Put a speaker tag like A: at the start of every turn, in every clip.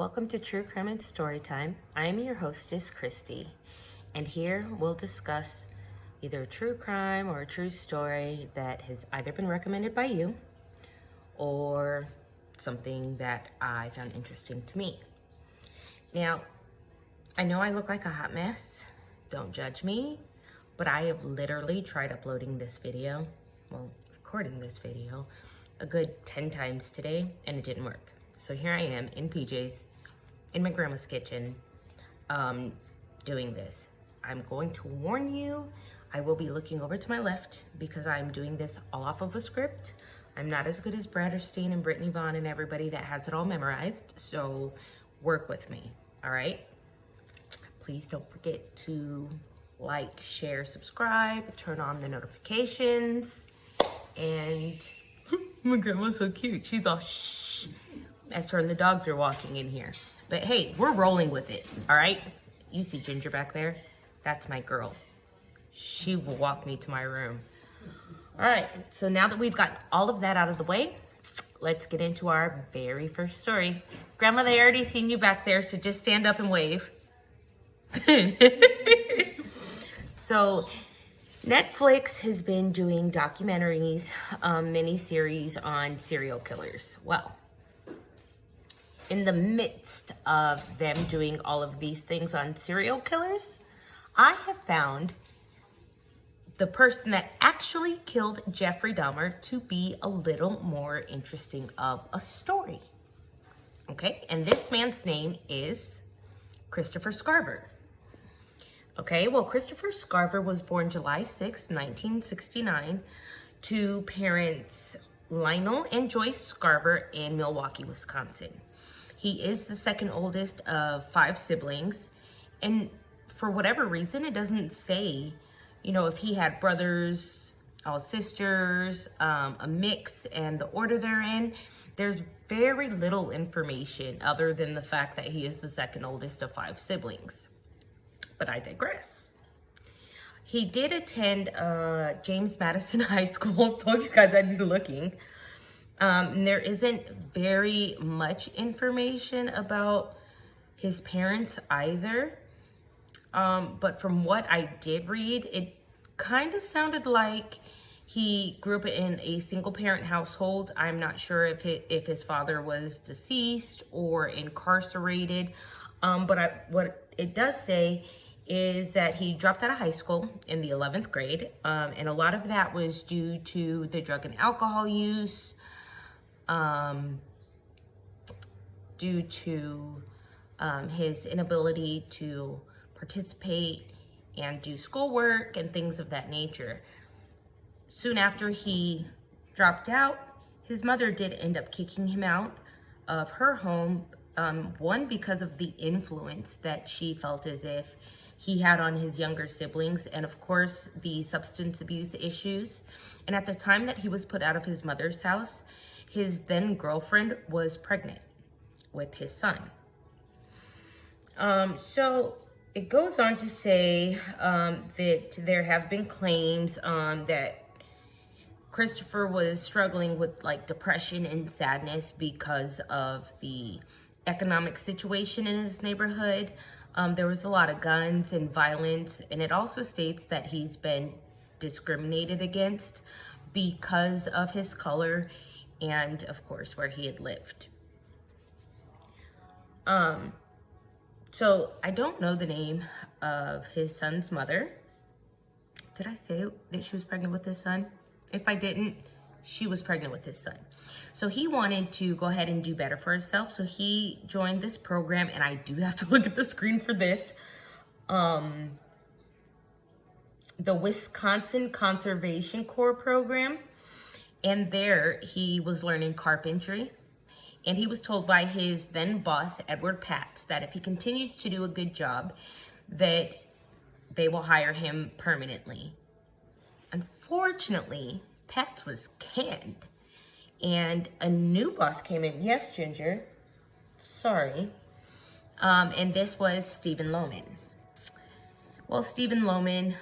A: Welcome to True Crime and Storytime. I am your hostess, Christy, and here we'll discuss either a true crime or a true story that has either been recommended by you or something that I found interesting to me. Now, I know I look like a hot mess. Don't judge me, but I have literally tried uploading this video, recording this video, a good 10 times today, and it didn't work. So here I am in PJs, in my grandma's kitchen, doing this. I'm going to warn you, I will be looking over to my left because I'm doing this all off of a script. I'm not as good as Brad Erstein and Brittany Vaughn and everybody that has it all memorized, so work with me, all right? Please don't forget to like, share, subscribe, turn on the notifications, and my grandma's so cute. She's all shh as her and the dogs are walking in here. But hey, we're rolling with it, all right? You see Ginger back there? That's my girl. She will walk me to my room. All right, so now that we've gotten all of that out of the way, let's get into our very first story. Grandma, they already seen you back there, so just stand up and wave. So Netflix has been doing documentaries, mini-series on serial killers. Well, in the midst of them doing all of these things on serial killers, I have found the person that actually killed Jeffrey Dahmer to be a little more interesting of a story. Okay, and this man's name is Christopher Scarver. Okay, well, Christopher Scarver was born July 6, 1969, to parents Lionel and Joyce Scarver in Milwaukee, Wisconsin. He is the second oldest of 5 siblings, and for whatever reason, it doesn't say, you know, if he had brothers, all sisters, a mix, and the order they're in. There's very little information other than the fact that he is the second oldest of 5 siblings. But I digress. He did attend James Madison High School. Told you guys I'd be looking. There isn't very much information about his parents either. But from what I did read, it kind of sounded like he grew up in a single parent household. I'm not sure if his father was deceased or incarcerated. But what it does say is that he dropped out of high school in the 11th grade. And a lot of that was due to the drug and alcohol use, due to his inability to participate and do schoolwork and things of that nature. Soon after he dropped out, his mother did end up kicking him out of her home, one, because of the influence that she felt as if he had on his younger siblings, and of course, the substance abuse issues. And at the time that he was put out of his mother's house, his then girlfriend was pregnant with his son. So it goes on to say that there have been claims that Christopher was struggling with like depression and sadness because of the economic situation in his neighborhood. There was a lot of guns and violence, and it also states that he's been discriminated against because of his color and, of course, where he had lived. So I don't know the name of his son's mother. Did I say that she was pregnant with his son? If I didn't, she was pregnant with his son. So he wanted to go ahead and do better for himself. So he joined this program, and I do have to look at the screen for this. The Wisconsin Conservation Corps program. And there he was learning carpentry. And he was told by his then boss, Edward Patz, that if he continues to do a good job, that they will hire him permanently. Unfortunately, Patz was canned. And a new boss came in. Yes, Ginger. Sorry. And this was Stephen Lohman. Well, Stephen Lohman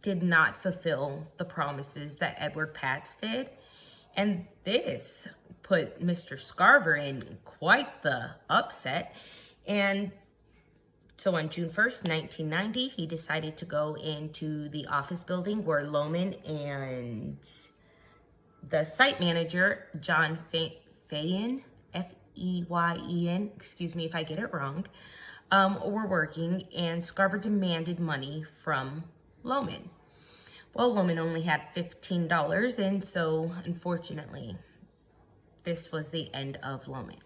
A: did not fulfill the promises that Edward Patz did. And this put Mr. Scarver in quite the upset. And so on June 1st, 1990, he decided to go into the office building where Lohman and the site manager, John Feyen, Feyen, excuse me if I get it wrong, were working, and Scarver demanded money from Lohman. Well, Lohman only had $15, and so unfortunately, this was the end of Lohman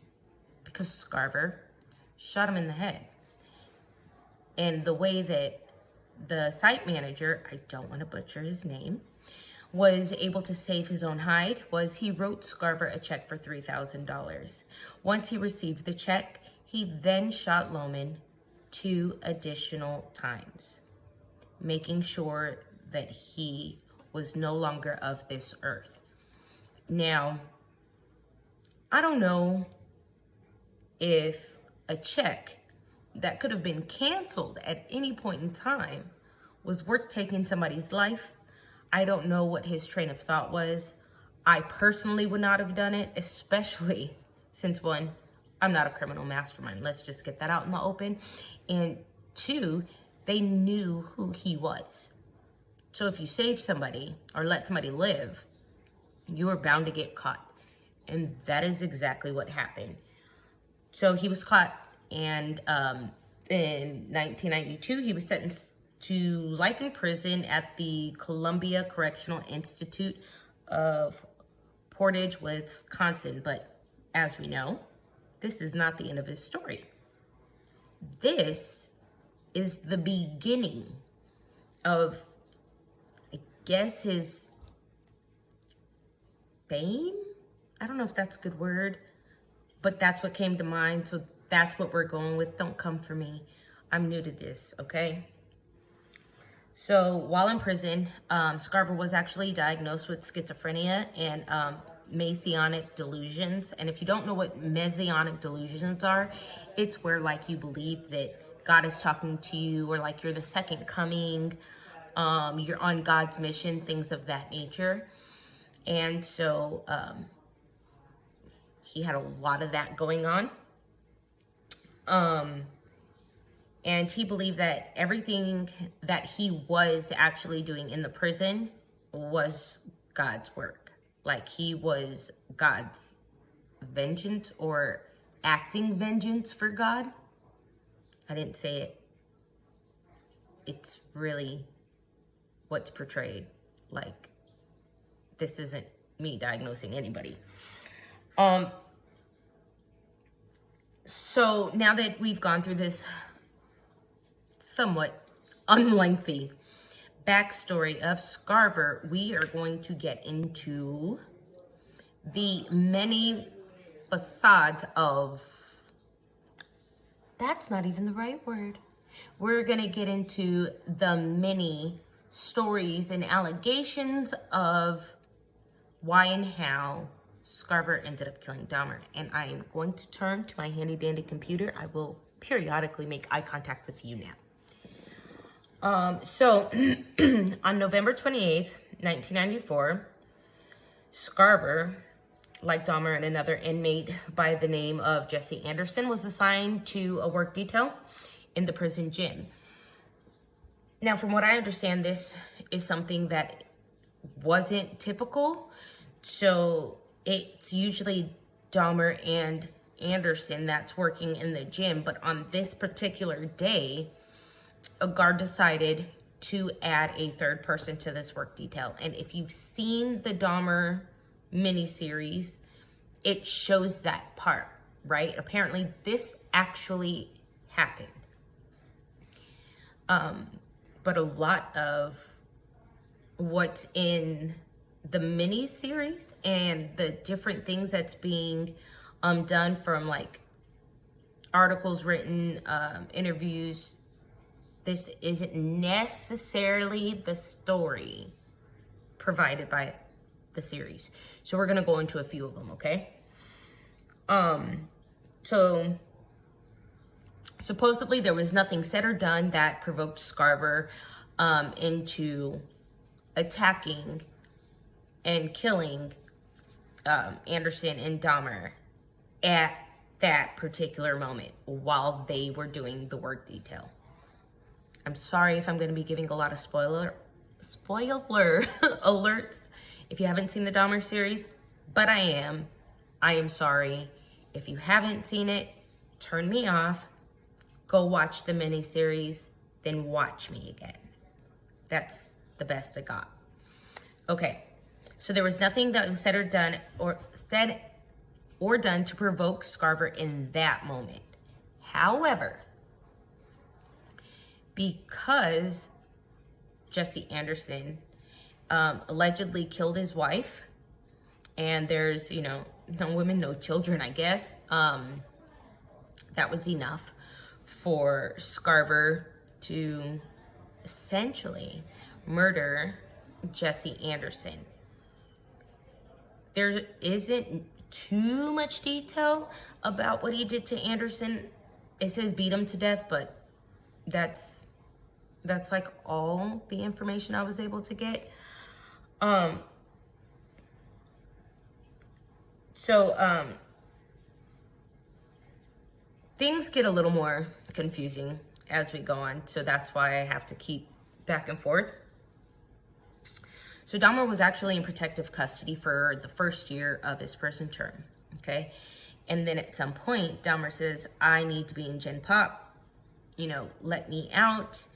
A: because Scarver shot him in the head. And the way that the site manager, I don't want to butcher his name, was able to save his own hide was he wrote Scarver a check for $3,000. Once he received the check, he then shot Lohman 2 additional times, making sure that he was no longer of this earth. Now, I don't know if a check that could have been canceled at any point in time was worth taking somebody's life. I don't know what his train of thought was. I personally would not have done it, especially since, one, I'm not a criminal mastermind. Let's just get that out in the open. And 2, they knew who he was. So if you save somebody or let somebody live, you are bound to get caught. And that is exactly what happened. So he was caught, and in 1992, he was sentenced to life in prison at the Columbia Correctional Institute of Portage, Wisconsin. But as we know, this is not the end of his story. This is the beginning of, I guess, his fame? I don't know if that's a good word, but that's what came to mind. So that's what we're going with. Don't come for me. I'm new to this, okay? So while in prison, Scarver was actually diagnosed with schizophrenia and messianic delusions. And if you don't know what messianic delusions are, it's where like you believe that God is talking to you, or like you're the second coming, you're on God's mission, things of that nature. And so he had a lot of that going on. And he believed that everything that he was actually doing in the prison was God's work. Like he was God's vengeance, or acting vengeance for God. I didn't say it. It's really what's portrayed. Like, this isn't me diagnosing anybody. So now that we've gone through this somewhat unlengthy backstory of Scarver, we are going to get into the many facades of, that's not even the right word. We're going to get into the many stories and allegations of why and how Scarver ended up killing Dahmer. And I am going to turn to my handy dandy computer. I will periodically make eye contact with you now. So on November 28th, 1994, Scarver, like Dahmer and another inmate by the name of Jesse Anderson, was assigned to a work detail in the prison gym. Now, from what I understand, this is something that wasn't typical. So it's usually Dahmer and Anderson that's working in the gym. But on this particular day, a guard decided to add a third person to this work detail. And if you've seen the Dahmer miniseries, it shows that part, right? Apparently this actually happened. But a lot of what's in the miniseries and the different things that's being done, from like articles written, interviews, this isn't necessarily the story provided by the series. So we're going to go into a few of them, okay? So supposedly there was nothing said or done that provoked Scarver into attacking and killing Anderson and Dahmer at that particular moment while they were doing the work detail. I'm sorry if I'm going to be giving a lot of spoiler alerts if you haven't seen the Dahmer series, but I am sorry. If you haven't seen it, turn me off, go watch the miniseries, then watch me again. That's the best I got. Okay, so there was nothing that was said or done to provoke Scarver in that moment. However, because Jesse Anderson allegedly killed his wife, and there's, no women, no children, I guess, that was enough for Scarver to essentially murder Jesse Anderson. There isn't too much detail about what he did to Anderson. It says beat him to death, but that's like all the information I was able to get. Things get a little more confusing as we go on, so that's why I have to keep back and forth. So Dahmer was actually in protective custody for the first year of his prison term, okay? And then at some point, Dahmer says, I need to be in Gen Pop, let me out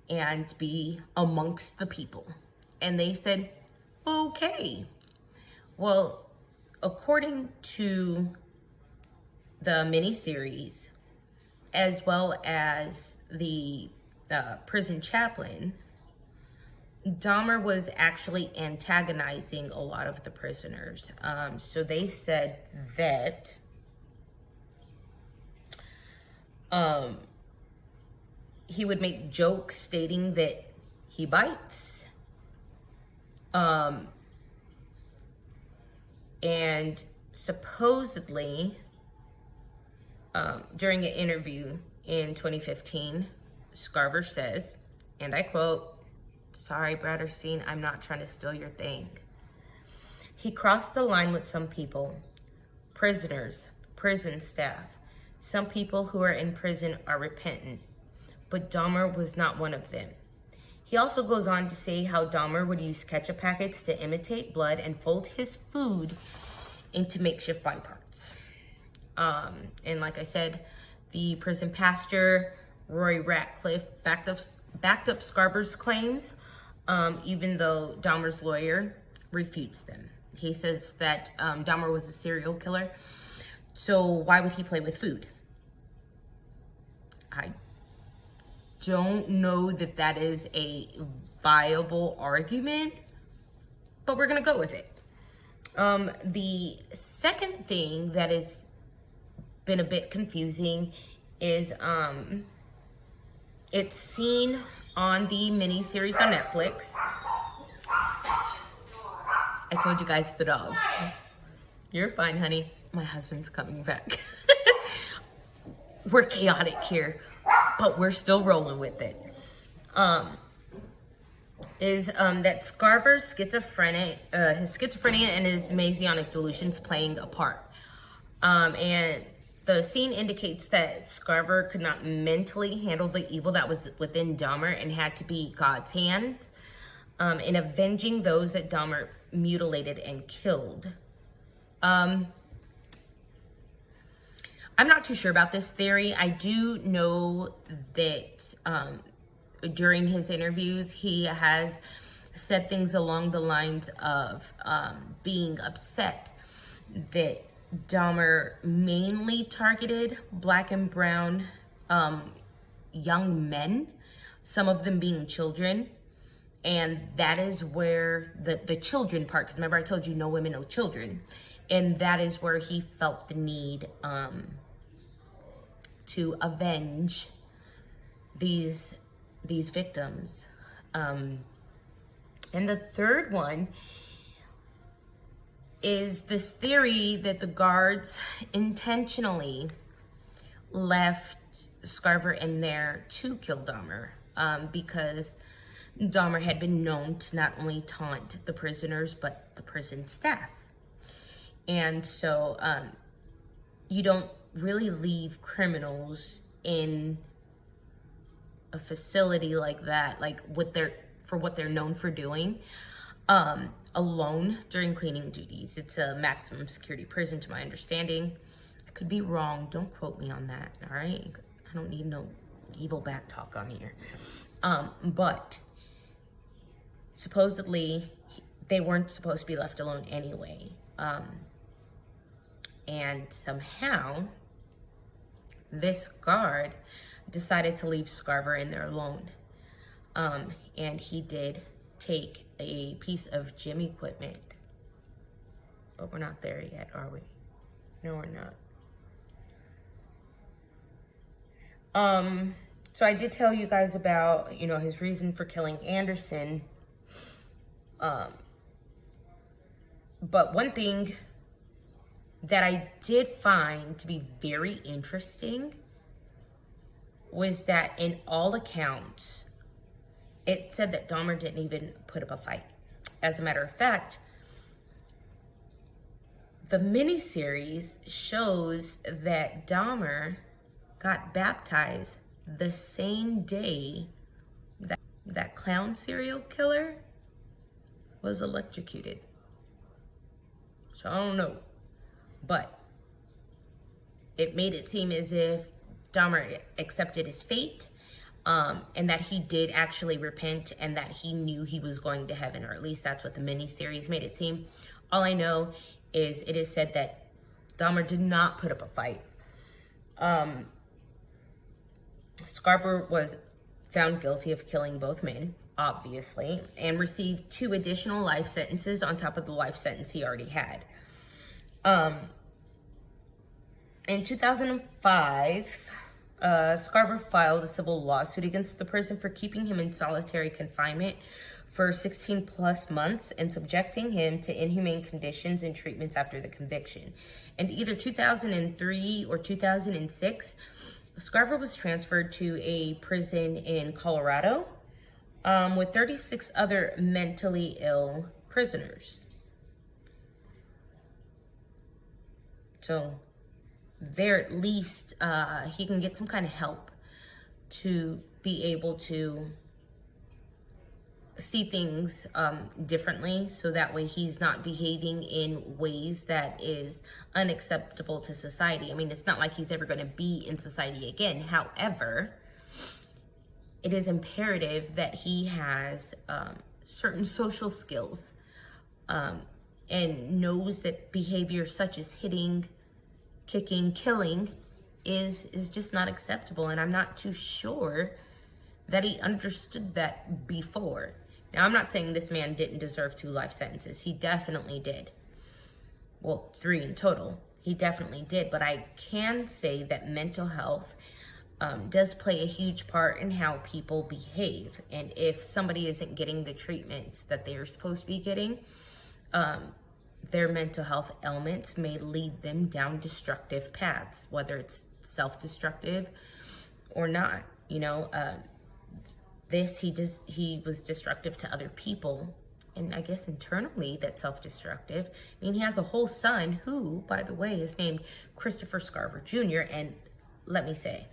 A: and be amongst the people. And they said, okay. Well, according to the miniseries, as well as the prison chaplain, Dahmer was actually antagonizing a lot of the prisoners. So they said that he would make jokes stating that he bites. And supposedly, during an interview in 2015, Scarver says, and I quote, "Sorry, Bratterstein, I'm not trying to steal your thing. He crossed the line with some people, prisoners, prison staff. Some people who are in prison are repentant, but Dahmer was not one of them." He also goes on to say how Dahmer would use ketchup packets to imitate blood and fold his food into makeshift body parts. And like I said, the prison pastor, Roy Ratcliffe, backed up Scarver's claims, even though Dahmer's lawyer refutes them. He says that Dahmer was a serial killer, so why would he play with food? I don't know that that is a viable argument, but we're gonna go with it. The second thing that has been a bit confusing is it's seen on the miniseries on Netflix. I told you guys the dogs. You're fine, honey. My husband's coming back. We're chaotic here, but we're still rolling with it. That Scarver's his schizophrenia and his Mesianic delusions playing a part. And the scene indicates that Scarver could not mentally handle the evil that was within Dahmer and had to be God's hand in avenging those that Dahmer mutilated and killed. I'm not too sure about this theory. I do know that during his interviews, he has said things along the lines of being upset that Dahmer mainly targeted Black and brown young men, some of them being children. And that is where the children part, because remember I told you no women, no children. And that is where he felt the need to avenge these victims. And the third one is this theory that the guards intentionally left Scarver in there to kill Dahmer, because Dahmer had been known to not only taunt the prisoners, but the prison staff. And so you don't really leave criminals in a facility like that, like for what they're known for doing, alone during cleaning duties. It's a maximum security prison to my understanding. I could be wrong, don't quote me on that, all right? I don't need no evil back talk on here. But supposedly they weren't supposed to be left alone anyway. And somehow this guard decided to leave Scarver in there alone. And he did take a piece of gym equipment. But we're not there yet, are we? No, we're not. So I did tell you guys about, his reason for killing Anderson. But one thing that I did find to be very interesting was that in all accounts, it said that Dahmer didn't even put up a fight. As a matter of fact, the miniseries shows that Dahmer got baptized the same day that clown serial killer was electrocuted. So I don't know, but it made it seem as if Dahmer accepted his fate, and that he did actually repent, and that he knew he was going to heaven, or at least that's what the miniseries made it seem. All I know is it is said that Dahmer did not put up a fight. Scarver was found guilty of killing both men, obviously, and received 2 additional life sentences on top of the life sentence he already had. In 2005, Scarver filed a civil lawsuit against the prison for keeping him in solitary confinement for 16 plus months and subjecting him to inhumane conditions and treatments after the conviction. In either 2003 or 2006, Scarver was transferred to a prison in Colorado with 36 other mentally ill prisoners. So there, at least he can get some kind of help to be able to see things differently, so that way he's not behaving in ways that is unacceptable to society. I mean, it's not like he's ever going to be in society again. However, it is imperative that he has certain social skills and knows that behavior such as hitting, kicking, killing is just not acceptable. And I'm not too sure that he understood that before. Now, I'm not saying this man didn't deserve 2 life sentences. He definitely did. Well, 3 in total. He definitely did. But I can say that mental health does play a huge part in how people behave. And if somebody isn't getting the treatments that they are supposed to be getting, their mental health ailments may lead them down destructive paths, whether it's self-destructive or not. He was destructive to other people, and I guess internally that's self-destructive. I mean, he has a whole son who, by the way, is named Christopher Scarver Jr., and let me say,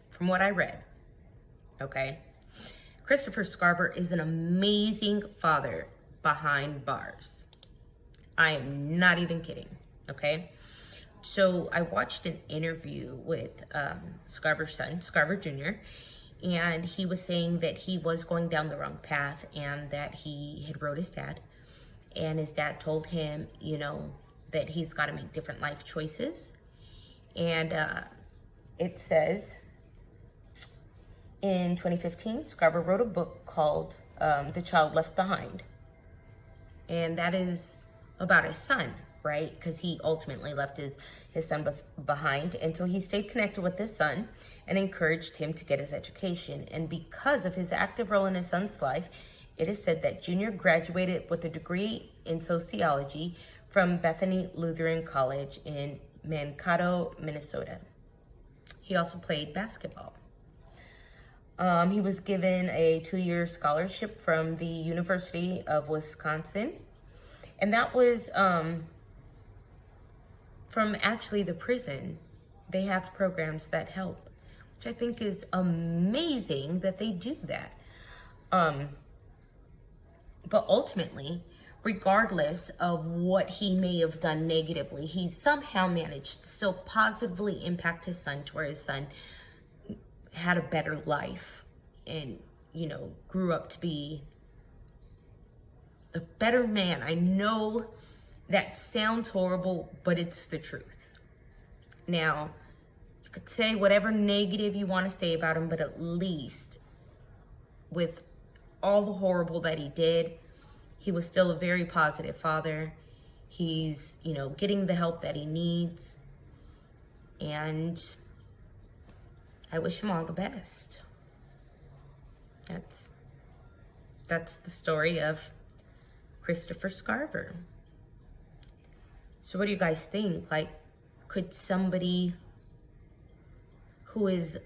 A: from what I read, okay, Christopher Scarver is an amazing father behind bars. I am not even kidding, okay? So I watched an interview with Scarver's son, Scarver Jr., and he was saying that he was going down the wrong path and that he had wrote his dad. And his dad told him, that he's got to make different life choices. And it says, in 2015, Scarver wrote a book called The Child Left Behind. And that is about his son, right? Because he ultimately left his son behind. And so he stayed connected with his son and encouraged him to get his education. And because of his active role in his son's life, it is said that Junior graduated with a degree in sociology from Bethany Lutheran College in Mankato, Minnesota. He also played basketball. He was given a 2-year scholarship from the University of Wisconsin. And that was from actually the prison. They have programs that help, which I think is amazing that they do that. But ultimately, regardless of what he may have done negatively, he somehow managed to still positively impact his son to where his son had a better life and, you know, grew up to be a better man. I know that sounds horrible, but it's the truth. Now, you could say whatever negative you want to say about him, but at least with all the horrible that he did, he was still a very positive father. He's, you know, getting the help that he needs. And I wish him all the best. That's the story of Christopher Scarver. So what do you guys think? Like, could somebody who is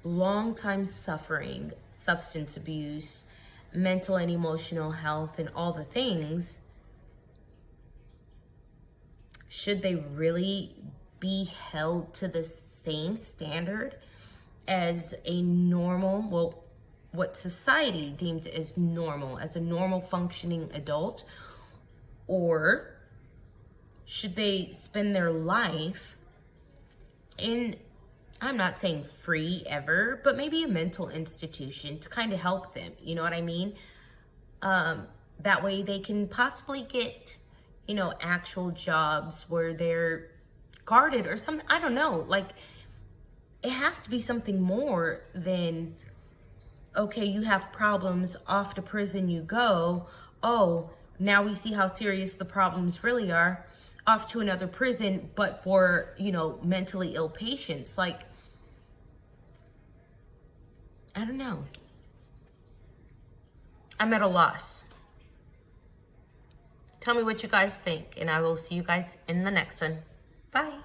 A: long time suffering substance abuse, mental and emotional health, and all the things, should they really be held to the same standard as a normal, well, what society deems as normal, as a normal functioning adult? Or should they spend their life in, I'm not saying free ever, but maybe a mental institution to kind of help them, you know what I mean? That way they can possibly get, you know, actual jobs where they're guarded or something. I don't know. Like, it has to be something more than, okay, you have problems, off to prison you go. Oh, now we see how serious the problems really are. Off to another prison, but for, you know, mentally ill patients. Like, I don't know. I'm at a loss. Tell me what you guys think, and I will see you guys in the next one. Bye.